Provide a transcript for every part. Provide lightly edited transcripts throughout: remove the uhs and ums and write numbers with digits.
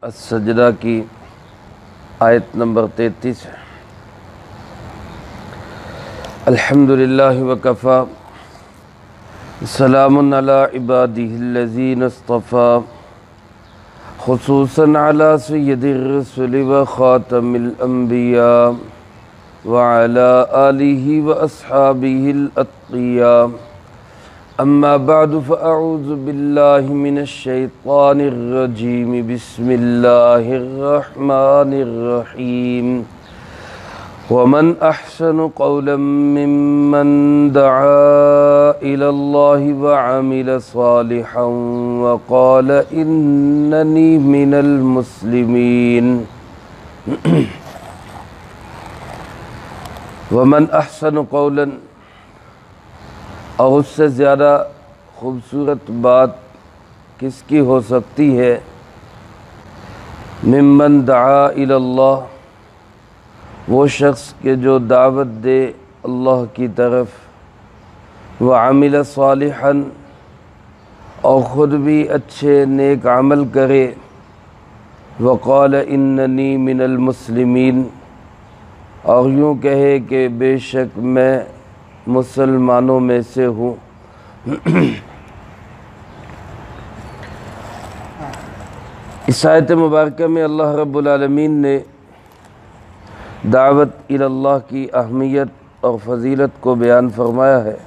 السجدہ کی آیت نمبر 33 ہے۔ الحمدللہ وکفی سلام علی عبادہ الذین اصطفی خصوصاً علی سید الرسل وخاتم الانبیاء وعلی آلہ واصحابہ الاتقیاء اما بعد فاعوذ باللہ من الشیطان الرجیم بسم اللہ الرحمن الرحیم ومن احسن قولا ممن دعا الى اللہ وعمل صالحا وقال اننی من المسلمین ومن احسن قولا، اور اس سے زیادہ خوبصورت بات کس کی ہو سکتی ہے، ممن دعا الی اللہ، وہ شخص کہ جو دعوت دے اللہ کی طرف، وعمل صالحا، اور خود بھی اچھے نیک عمل کرے، وقال اننی من المسلمین، اور یوں کہے کہ بے شک میں مسلمانوں میں سے ہوں۔ اس آیت مبارکہ میں اللہ رب العالمین نے دعوت الی اللہ کی اہمیت اور فضیلت کو بیان فرمایا ہے۔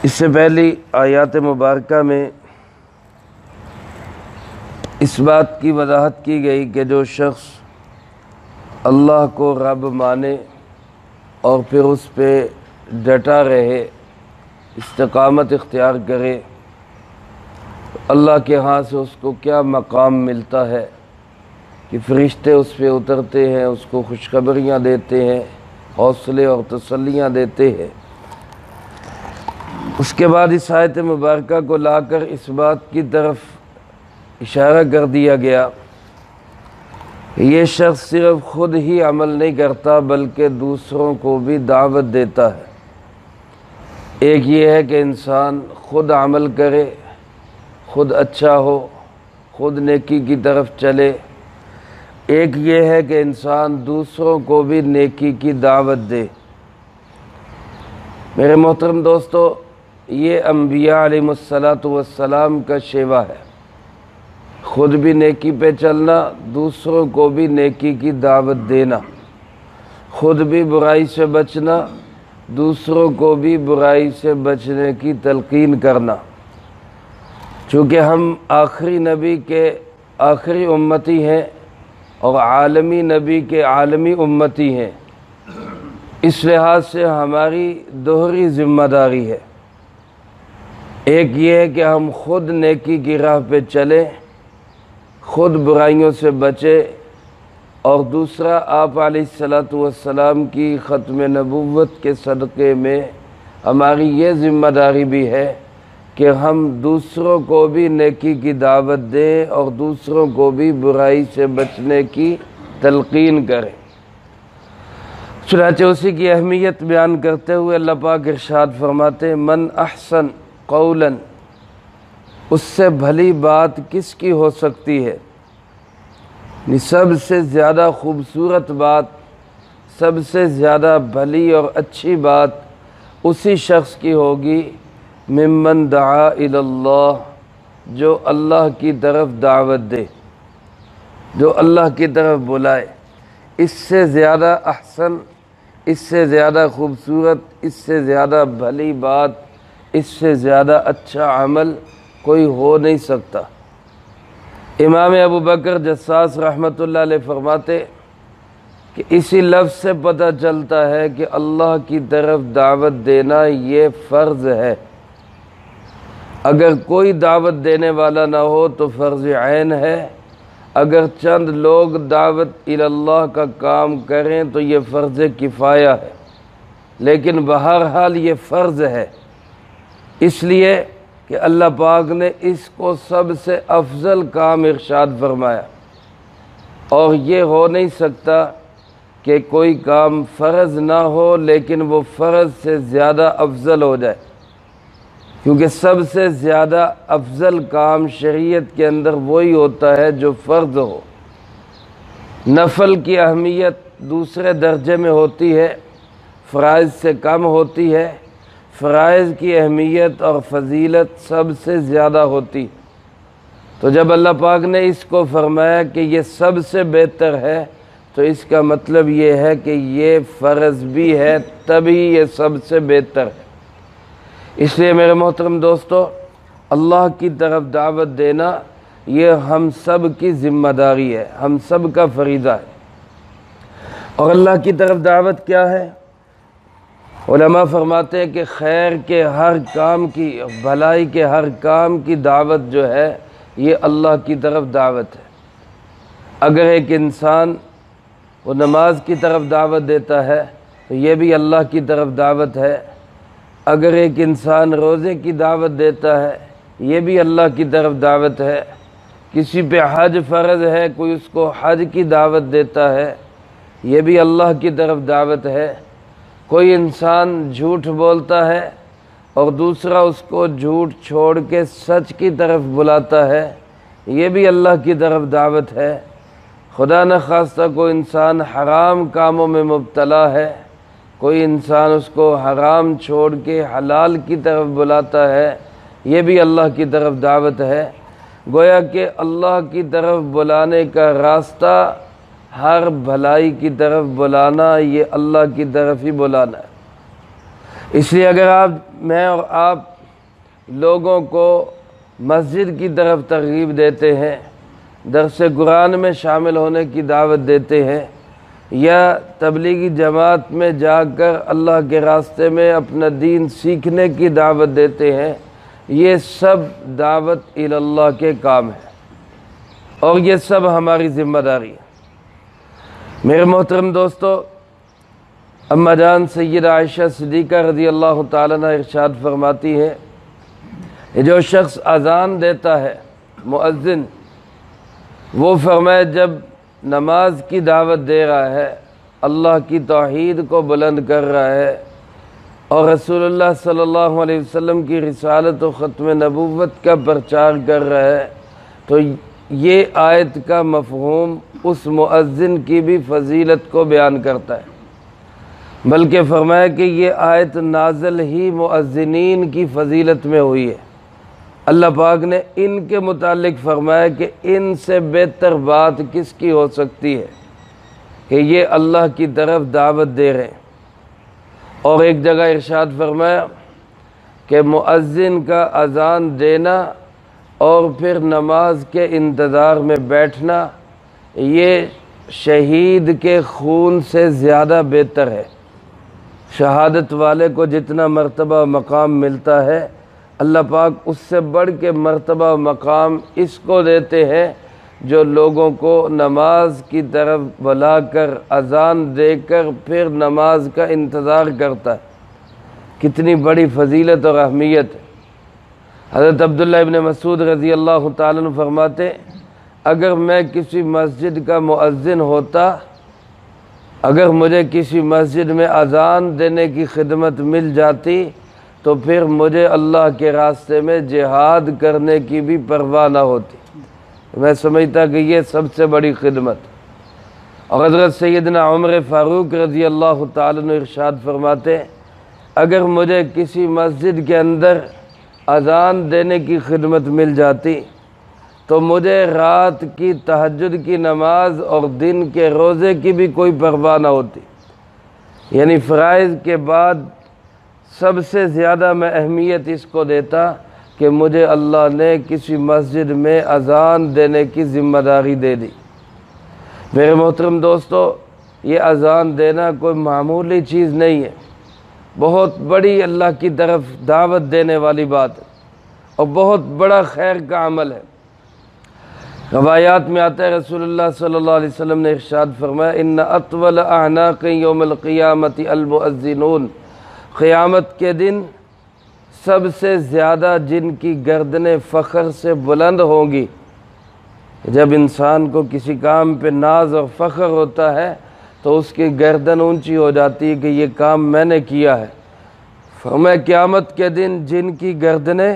اس سے پہلی آیات مبارکہ میں اس بات کی وضاحت کی گئی کہ جو شخص اللہ کو رب مانے اور پھر اس پہ ڈٹا رہے، استقامت اختیار کرے، اللہ کے ہاں سے اس کو کیا مقام ملتا ہے کہ فرشتے اس پہ اترتے ہیں، اس کو خوشخبریاں دیتے ہیں، حوصلے اور تسلیاں دیتے ہیں۔ اس کے بعد اس آیت مبارکہ کو لا کر اس بات کی طرف اشارہ کر دیا گیا کہ یہ شخص صرف خود ہی عمل نہیں کرتا بلکہ دوسروں کو بھی دعوت دیتا ہے۔ ایک یہ ہے کہ انسان خود عمل کرے، خود اچھا ہو، خود نیکی کی طرف چلے۔ ایک یہ ہے کہ انسان دوسروں کو بھی نیکی کی دعوت دے۔ میرے محترم دوستو، یہ انبیاء علیہ السلام کا شیوا ہے، خود بھی نیکی پہ چلنا، دوسروں کو بھی نیکی کی دعوت دینا، خود بھی برائی سے بچنا، دوسروں کو بھی برائی سے بچنے کی تلقین کرنا۔ چونکہ ہم آخری نبی کے آخری امتی ہیں اور عالمی نبی کے عالمی امتی ہیں، اس لحاظ سے ہماری دوہری ذمہ داری ہے۔ ایک یہ ہے کہ ہم خود نیکی کی راہ پہ چلیں، خود برائیوں سے بچے، اور دوسرا آپ علیہ السلام کی ختم نبوت کے صدقے میں ہماری یہ ذمہ داری بھی ہے کہ ہم دوسروں کو بھی نیکی کی دعوت دیں اور دوسروں کو بھی برائی سے بچنے کی تلقین کریں۔ چنانچہ اسی کی اہمیت بیان کرتے ہوئے اللہ پاک ارشاد فرماتے، من احسن قولا، اس سے بھلی بات کس کی ہو سکتی ہے، سب سے زیادہ خوبصورت بات، سب سے زیادہ بھلی اور اچھی بات اسی شخص کی ہوگی، ممن دعا الی اللہ، جو اللہ کی طرف دعوت دے، جو اللہ کی طرف بلائے۔ اس سے زیادہ احسن، اس سے زیادہ خوبصورت، اس سے زیادہ بھلی بات، اس سے زیادہ اچھا عمل کوئی ہو نہیں سکتا۔ امام ابو بکر جساس رحمۃ اللہ علیہ فرماتے کہ اسی لفظ سے پتہ چلتا ہے کہ اللہ کی طرف دعوت دینا یہ فرض ہے۔ اگر کوئی دعوت دینے والا نہ ہو تو فرض عین ہے، اگر چند لوگ دعوت الی اللہ کا کام کریں تو یہ فرض کفایہ ہے، لیکن بہرحال یہ فرض ہے، اس لیے کہ اللہ پاک نے اس کو سب سے افضل کام ارشاد فرمایا، اور یہ ہو نہیں سکتا کہ کوئی کام فرض نہ ہو لیکن وہ فرض سے زیادہ افضل ہو جائے۔ کیونکہ سب سے زیادہ افضل کام شریعت کے اندر وہی ہوتا ہے جو فرض ہو۔ نفل کی اہمیت دوسرے درجے میں ہوتی ہے، فرائض سے کم ہوتی ہے۔ فرائض کی اہمیت اور فضیلت سب سے زیادہ ہوتی۔ تو جب اللہ پاک نے اس کو فرمایا کہ یہ سب سے بہتر ہے، تو اس کا مطلب یہ ہے کہ یہ فرض بھی ہے، تبھی یہ سب سے بہتر ہے۔ اس لیے میرے محترم دوستو، اللہ کی طرف دعوت دینا یہ ہم سب کی ذمہ داری ہے، ہم سب کا فریضہ ہے۔ اور اللہ کی طرف دعوت کیا ہے؟ علماء فرماتے ہیں کہ خیر کے ہر کام کی، بھلائی کے ہر کام کی دعوت جو ہے یہ اللہ کی طرف دعوت ہے۔ اگر ایک انسان وہ نماز کی طرف دعوت دیتا ہے تو یہ بھی اللہ کی طرف دعوت ہے۔ اگر ایک انسان روزے کی دعوت دیتا ہے یہ بھی اللہ کی طرف دعوت ہے۔ کسی پہ حج فرض ہے، کوئی اس کو حج کی دعوت دیتا ہے، یہ بھی اللہ کی طرف دعوت ہے۔ کوئی انسان جھوٹ بولتا ہے اور دوسرا اس کو جھوٹ چھوڑ کے سچ کی طرف بلاتا ہے، یہ بھی اللہ کی طرف دعوت ہے۔ خدا نخواستہ کوئی انسان حرام کاموں میں مبتلا ہے، کوئی انسان اس کو حرام چھوڑ کے حلال کی طرف بلاتا ہے، یہ بھی اللہ کی طرف دعوت ہے۔ گویا کہ اللہ کی طرف بلانے کا راستہ، ہر بھلائی کی طرف بلانا، یہ اللہ کی طرف ہی بلانا ہے۔ اس لیے اگر میں اور آپ لوگوں کو مسجد کی طرف ترغیب دیتے ہیں، درس قرآن میں شامل ہونے کی دعوت دیتے ہیں، یا تبلیغی جماعت میں جا کر اللہ کے راستے میں اپنا دین سیکھنے کی دعوت دیتے ہیں، یہ سب دعوت الی اللہ کے کام ہے اور یہ سب ہماری ذمہ داری ہے۔ میرے محترم دوستو، اما جان سیدہ عائشہ صدیقہ رضی اللہ تعالیٰ عنہ ارشاد فرماتی ہے کہ جو شخص اذان دیتا ہے، مؤذن، وہ فرمائے جب نماز کی دعوت دے رہا ہے، اللہ کی توحید کو بلند کر رہا ہے اور رسول اللہ صلی اللہ علیہ وسلم کی رسالت و ختم نبوت کا پرچار کر رہا ہے، تو یہ آیت کا مفہوم اس مؤذن کی بھی فضیلت کو بیان کرتا ہے، بلکہ فرمایا کہ یہ آیت نازل ہی مؤذنین کی فضیلت میں ہوئی ہے۔ اللہ پاک نے ان کے متعلق فرمایا کہ ان سے بہتر بات کس کی ہو سکتی ہے کہ یہ اللہ کی طرف دعوت دے رہے ہیں۔ اور ایک جگہ ارشاد فرمایا کہ مؤذن کا اذان دینا اور پھر نماز کے انتظار میں بیٹھنا یہ شہید کے خون سے زیادہ بہتر ہے۔ شہادت والے کو جتنا مرتبہ مقام ملتا ہے، اللہ پاک اس سے بڑھ کے مرتبہ مقام اس کو دیتے ہیں جو لوگوں کو نماز کی طرف بلا کر اذان دے کر پھر نماز کا انتظار کرتا ہے۔ کتنی بڑی فضیلت اور اہمیت ہے۔ حضرت عبداللہ ابن مسعود رضی اللہ تعالیٰ عنہ فرماتے، اگر میں کسی مسجد کا مؤذن ہوتا، اگر مجھے کسی مسجد میں اذان دینے کی خدمت مل جاتی تو پھر مجھے اللہ کے راستے میں جہاد کرنے کی بھی پرواہ نہ ہوتی۔ میں سمجھتا کہ یہ سب سے بڑی خدمت۔ اور حضرت سیدنا عمر فاروق رضی اللہ تعالیٰ عنہ ارشاد فرماتے، اگر مجھے کسی مسجد کے اندر اذان دینے کی خدمت مل جاتی تو مجھے رات کی تہجد کی نماز اور دن کے روزے کی بھی کوئی پرواہ نہ ہوتی۔ یعنی فرائض کے بعد سب سے زیادہ میں اہمیت اس کو دیتا کہ مجھے اللہ نے کسی مسجد میں اذان دینے کی ذمہ داری دے دی۔ میرے محترم دوستو، یہ اذان دینا کوئی معمولی چیز نہیں ہے، بہت بڑی اللہ کی طرف دعوت دینے والی بات ہے اور بہت بڑا خیر کا عمل ہے۔ روایات میں آتا ہے رسول اللہ صلی اللہ علیہ وسلم نے ارشاد فرمایا، ان اطول اعناق یوم القیامت المؤذنون، قیامت کے دن سب سے زیادہ جن کی گردنیں فخر سے بلند ہوں گی، جب انسان کو کسی کام پہ ناز اور فخر ہوتا ہے تو اس کی گردن اونچی ہو جاتی ہے کہ یہ کام میں نے کیا ہے، فرمایا قیامت کے دن جن کی گردنیں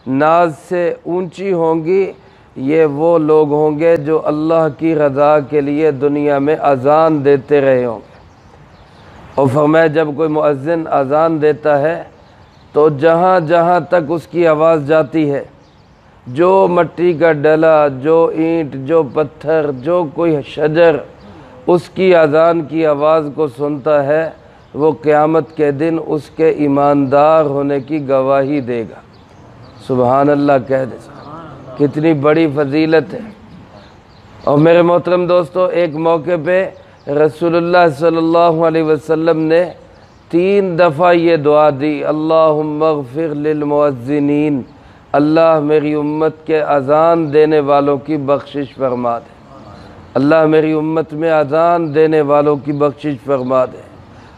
ناز سے اونچی ہوں گی یہ وہ لوگ ہوں گے جو اللہ کی رضا کے لیے دنیا میں اذان دیتے رہے ہوں گے۔ اور فرمایا جب کوئی مؤذن اذان دیتا ہے تو جہاں جہاں تک اس کی آواز جاتی ہے، جو مٹی کا ڈلا، جو اینٹ، جو پتھر، جو کوئی شجر اس کی اذان کی آواز کو سنتا ہے، وہ قیامت کے دن اس کے ایماندار ہونے کی گواہی دے گا۔ سبحان اللہ کہہ دے، کتنی بڑی فضیلت ہے۔ اور میرے محترم دوستو، ایک موقع پہ رسول اللہ صلی اللہ علیہ وسلم نے 3 دفعہ یہ دعا دی، اللہم اغفر للمؤذنین، اللہ میری امت کے اذان دینے والوں کی بخشش فرما دے، اللہ میری امت میں اذان دینے والوں کی بخشش فرما دے،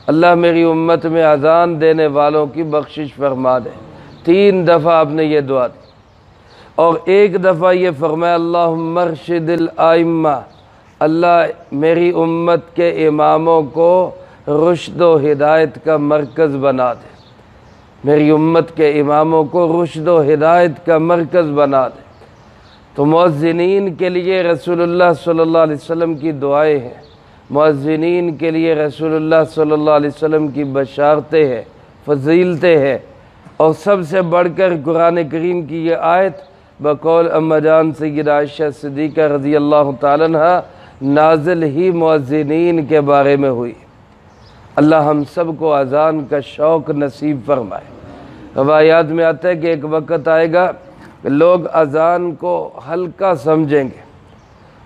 اللہ میری امت میں اذان دینے والوں کی بخشش فرما دے۔ 3 دفعہ آپ نے یہ دعا دی، اور ایک دفعہ یہ فرمایا اللہم ارشد الائمہ، اللہ میری امت کے اماموں کو رشد و ہدایت کا مرکز بنا دے، میری امت کے اماموں کو رشد و ہدایت کا مرکز بنا دے۔ تو مؤذنین کے لیے رسول اللہ صلی اللہ علیہ وسلم کی دعائیں ہیں، مؤذنین کے لیے رسول اللہ صلی اللہ علیہ وسلم کی بشارتیں ہیں، فضیلتیں ہیں، اور سب سے بڑھ کر قرآن کریم کی یہ آیت بقول اما جان سیدہ عائشہ صدیقہ رضی اللہ تعالیٰ عنہ نازل ہی مؤذنین کے بارے میں ہوئی۔ اللہ ہم سب کو اذان کا شوق نصیب فرمائے۔ روایات میں آتا ہے کہ ایک وقت آئے گا کہ لوگ اذان کو ہلکا سمجھیں گے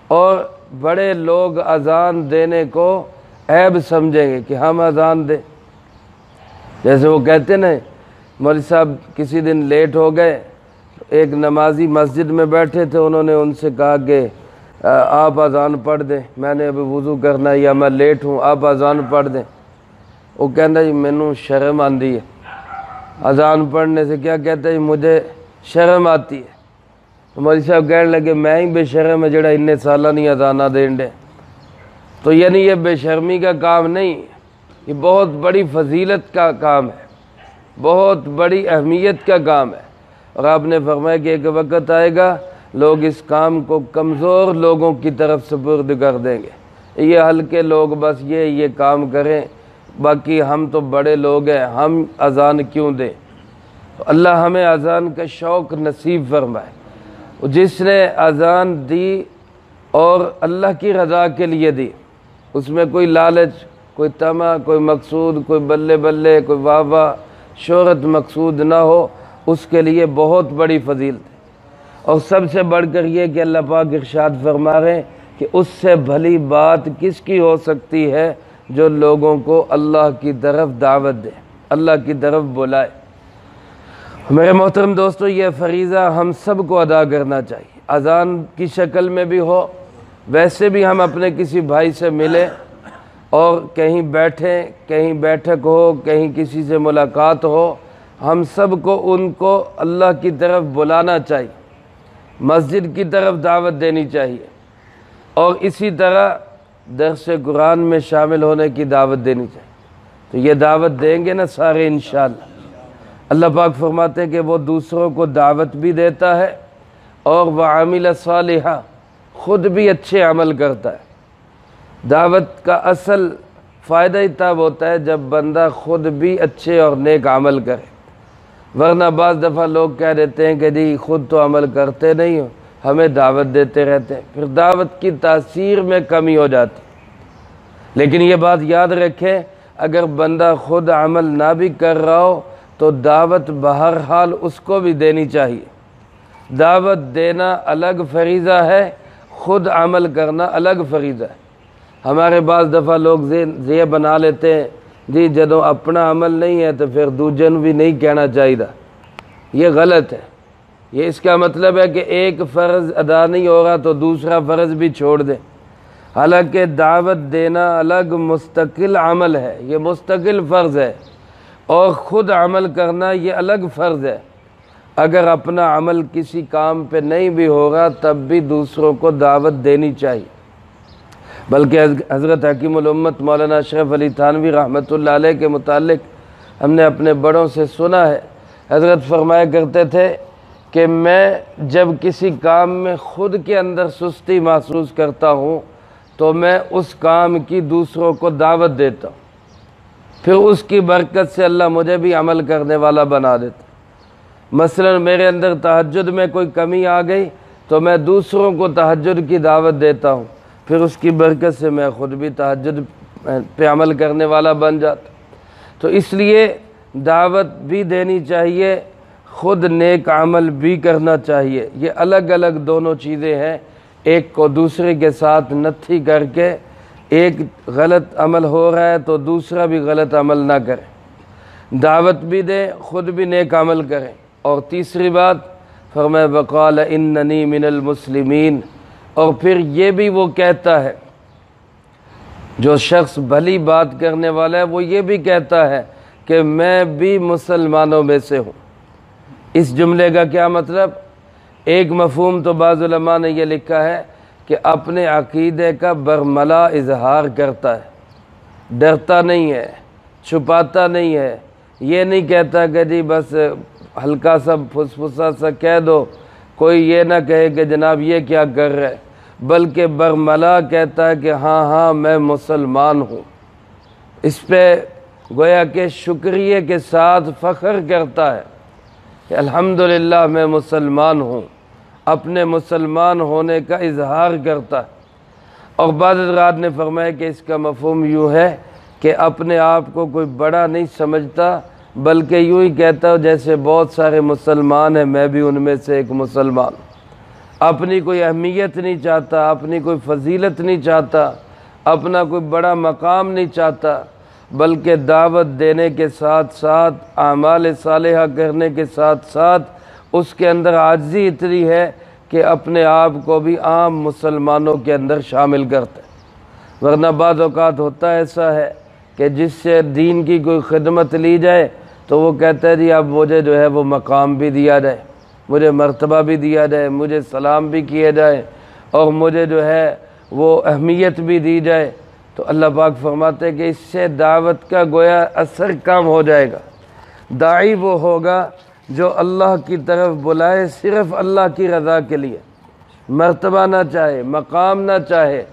اور بڑے لوگ اذان دینے کو عیب سمجھیں گے کہ ہم اذان دیں۔ جیسے وہ کہتے ہیں نا، مولوی صاحب کسی دن لیٹ ہو گئے، ایک نمازی مسجد میں بیٹھے تھے، انہوں نے ان سے کہا کہ آپ اذان پڑھ دیں، میں نے ابھی وضو کرنا ہے یا میں لیٹ ہوں، آپ اذان پڑھ دیں۔ وہ کہنا جی مینوں شرم آندی ہے اذان پڑھنے سے، کیا کہتا ہے جی مجھے شرم آتی ہے۔ تو مولوی صاحب کہنے لگے میں ہی بے شرم ہے جڑا اتنے سالہ نہیں اذانہ دین دے۔ تو یعنی یہ بے شرمی کا کام نہیں، یہ بہت بڑی فضیلت کا کام ہے، بہت بڑی اہمیت کا کام ہے۔ اور آپ نے فرمایا کہ ایک وقت آئے گا لوگ اس کام کو کمزور لوگوں کی طرف سپرد کر دیں گے، یہ ہلکے لوگ بس یہ کام کریں، باقی ہم تو بڑے لوگ ہیں، ہم اذان کیوں دیں۔ تو اللہ ہمیں اذان کا شوق نصیب فرمائے۔ جس نے اذان دی اور اللہ کی رضا کے لیے دی، اس میں کوئی لالچ، کوئی طمع، کوئی مقصود، کوئی بلے بلے، کوئی واہ واہ، شہرت مقصود نہ ہو، اس کے لیے بہت بڑی فضیلت ہے۔ اور سب سے بڑھ کر یہ کہ اللہ پاک ارشاد فرما رہے ہیں کہ اس سے بھلی بات کس کی ہو سکتی ہے جو لوگوں کو اللہ کی طرف دعوت دے، اللہ کی طرف بلائے۔ میرے محترم دوستو، یہ فریضہ ہم سب کو ادا کرنا چاہیے، اذان کی شکل میں بھی ہو، ویسے بھی ہم اپنے کسی بھائی سے ملیں اور کہیں بیٹھیں، کہیں بیٹھک ہو، کہیں کسی سے ملاقات ہو، ہم سب کو ان کو اللہ کی طرف بلانا چاہیے، مسجد کی طرف دعوت دینی چاہیے، اور اسی طرح درس قرآن میں شامل ہونے کی دعوت دینی چاہیے۔ تو یہ دعوت دیں گے نا سارے انشاءاللہ۔ اللہ پاک فرماتے ہیں کہ وہ دوسروں کو دعوت بھی دیتا ہے اور وَعَمِلَ صَالِحًا، خود بھی اچھے عمل کرتا ہے۔ دعوت کا اصل فائدہ ہی تب ہوتا ہے جب بندہ خود بھی اچھے اور نیک عمل کرے، ورنہ بعض دفعہ لوگ کہہ دیتے ہیں کہ جی خود تو عمل کرتے نہیں ہو، ہمیں دعوت دیتے رہتے ہیں، پھر دعوت کی تاثیر میں کمی ہو جاتی۔ لیکن یہ بات یاد رکھیں، اگر بندہ خود عمل نہ بھی کر رہا ہو تو دعوت بہرحال اس کو بھی دینی چاہیے۔ دعوت دینا الگ فریضہ ہے، خود عمل کرنا الگ فریضہ ہے۔ ہمارے بعض دفعہ لوگ یہ بنا لیتے ہیں جی جدوں اپنا عمل نہیں ہے تو پھر دوجے نوں بھی نہیں کہنا چاہیے، یہ غلط ہے۔ یہ اس کا مطلب ہے کہ ایک فرض ادا نہیں ہوگا تو دوسرا فرض بھی چھوڑ دیں، حالانکہ دعوت دینا الگ مستقل عمل ہے، یہ مستقل فرض ہے، اور خود عمل کرنا یہ الگ فرض ہے۔ اگر اپنا عمل کسی کام پہ نہیں بھی ہوگا تب بھی دوسروں کو دعوت دینی چاہیے۔ بلکہ حضرت حکیم الامت مولانا اشرف علی تھانوی رحمۃ اللہ علیہ کے متعلق ہم نے اپنے بڑوں سے سنا ہے، حضرت فرمایا کرتے تھے کہ میں جب کسی کام میں خود کے اندر سستی محسوس کرتا ہوں تو میں اس کام کی دوسروں کو دعوت دیتا ہوں، پھر اس کی برکت سے اللہ مجھے بھی عمل کرنے والا بنا دیتا۔ مثلا میرے اندر تہجد میں کوئی کمی آ گئی تو میں دوسروں کو تہجد کی دعوت دیتا ہوں، پھر اس کی برکت سے میں خود بھی تہجد پہ عمل کرنے والا بن جاتا۔ تو اس لیے دعوت بھی دینی چاہیے، خود نیک عمل بھی کرنا چاہیے۔ یہ الگ الگ دونوں چیزیں ہیں، ایک کو دوسرے کے ساتھ نتھی کر کے ایک غلط عمل ہو رہا ہے تو دوسرا بھی غلط عمل نہ کرے، دعوت بھی دے، خود بھی نیک عمل کریں۔ اور تیسری بات فرمایا وقال اننی من المسلمین، اور پھر یہ بھی وہ کہتا ہے، جو شخص بھلی بات کرنے والا ہے وہ یہ بھی کہتا ہے کہ میں بھی مسلمانوں میں سے ہوں۔ اس جملے کا کیا مطلب؟ ایک مفہوم تو بعض علماء نے یہ لکھا ہے کہ اپنے عقیدے کا برملا اظہار کرتا ہے، ڈرتا نہیں ہے، چھپاتا نہیں ہے، یہ نہیں کہتا کہ جی بس ہلکا سا پھسپھسا سا کہہ دو، کوئی یہ نہ کہے کہ جناب یہ کیا کر رہے، بلکہ برملا کہتا ہے کہ ہاں ہاں میں مسلمان ہوں۔ اس پہ گویا کہ شکریہ کے ساتھ فخر کرتا ہے کہ الحمدللہ میں مسلمان ہوں، اپنے مسلمان ہونے کا اظہار کرتا ہے۔ اور بعض حضرات نے فرمایا کہ اس کا مفہوم یوں ہے کہ اپنے آپ کو کوئی بڑا نہیں سمجھتا، بلکہ یوں ہی کہتا ہوں جیسے بہت سارے مسلمان ہیں، میں بھی ان میں سے ایک مسلمان ہوں۔ اپنی کوئی اہمیت نہیں چاہتا، اپنی کوئی فضیلت نہیں چاہتا، اپنا کوئی بڑا مقام نہیں چاہتا، بلکہ دعوت دینے کے ساتھ ساتھ اعمال صالحہ کرنے کے ساتھ ساتھ اس کے اندر عاجزی اتنی ہے کہ اپنے آپ کو بھی عام مسلمانوں کے اندر شامل کرتا ہے۔ ورنہ بعض اوقات ہوتا ایسا ہے کہ جس سے دین کی کوئی خدمت لی جائے تو وہ کہتا ہے جی اب مجھے جو ہے وہ مقام بھی دیا جائے، مجھے مرتبہ بھی دیا جائے، مجھے سلام بھی کیے جائے، اور مجھے جو ہے وہ اہمیت بھی دی جائے۔ تو اللہ پاک فرماتے ہیں کہ اس سے دعوت کا گویا اثر کم ہو جائے گا۔ داعی وہ ہوگا جو اللہ کی طرف بلائے صرف اللہ کی رضا کے لیے، مرتبہ نہ چاہے، مقام نہ چاہے،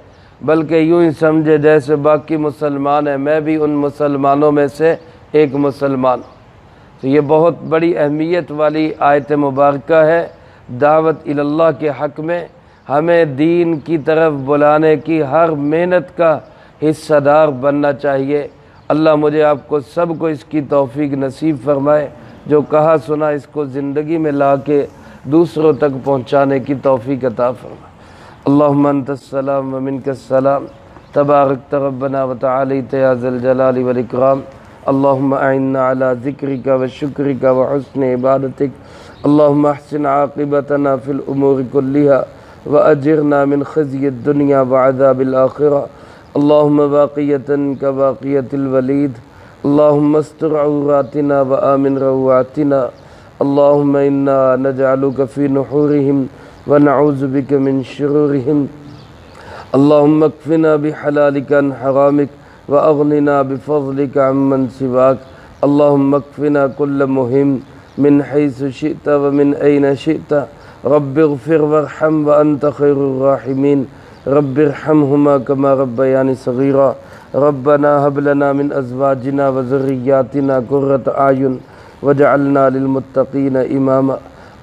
بلکہ یوں ہی سمجھے جیسے باقی مسلمان ہیں، میں بھی ان مسلمانوں میں سے ایک مسلمان ہوں۔ تو یہ بہت بڑی اہمیت والی آیت مبارکہ ہے۔ دعوت اللہ کے حق میں ہمیں دین کی طرف بلانے کی ہر محنت کا حصہ دار بننا چاہیے۔ اللہ مجھے آپ کو سب کو اس کی توفیق نصیب فرمائے، جو کہا سنا اس کو زندگی میں لا کے دوسروں تک پہنچانے کی توفیق عطا فرمائے۔ اللہم انت السلام ومنک السلام، تبارکت ربنا وتعالیت یا ذا الجلال والاکرام۔ اللہم اعنا علی ذکرک وشکرک وحسن عبادتک۔ اللہم احسن عاقبتنا فی الامور کلہا واجرنا من خزی الدنیا وعذاب الآخرہ۔ اللہم باقیتا کباقیت الولید۔ اللہم استر عوراتنا وآمن روعاتنا۔ اللہم انا نجعلک فی نحورہم ونعوذ بک من شرورہم۔ اللہم اکفنا بحلالک عن حرامک واغننا بفضلک عمن سواک۔ اللہم اکفنا کل مہم من حیث شئت ومن این شئت۔ رب اغفر وارحم وانت خیر الراحمین۔ رب ارحمہما کما ربیانی صغیرا۔ ربنا هب لنا من ازواجنا وذریاتنا قرۃ اعین واجعلنا للمتقین اماما۔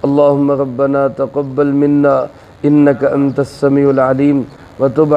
اللہم ربنا تقبل منا انک انت السمیع العلیم وتب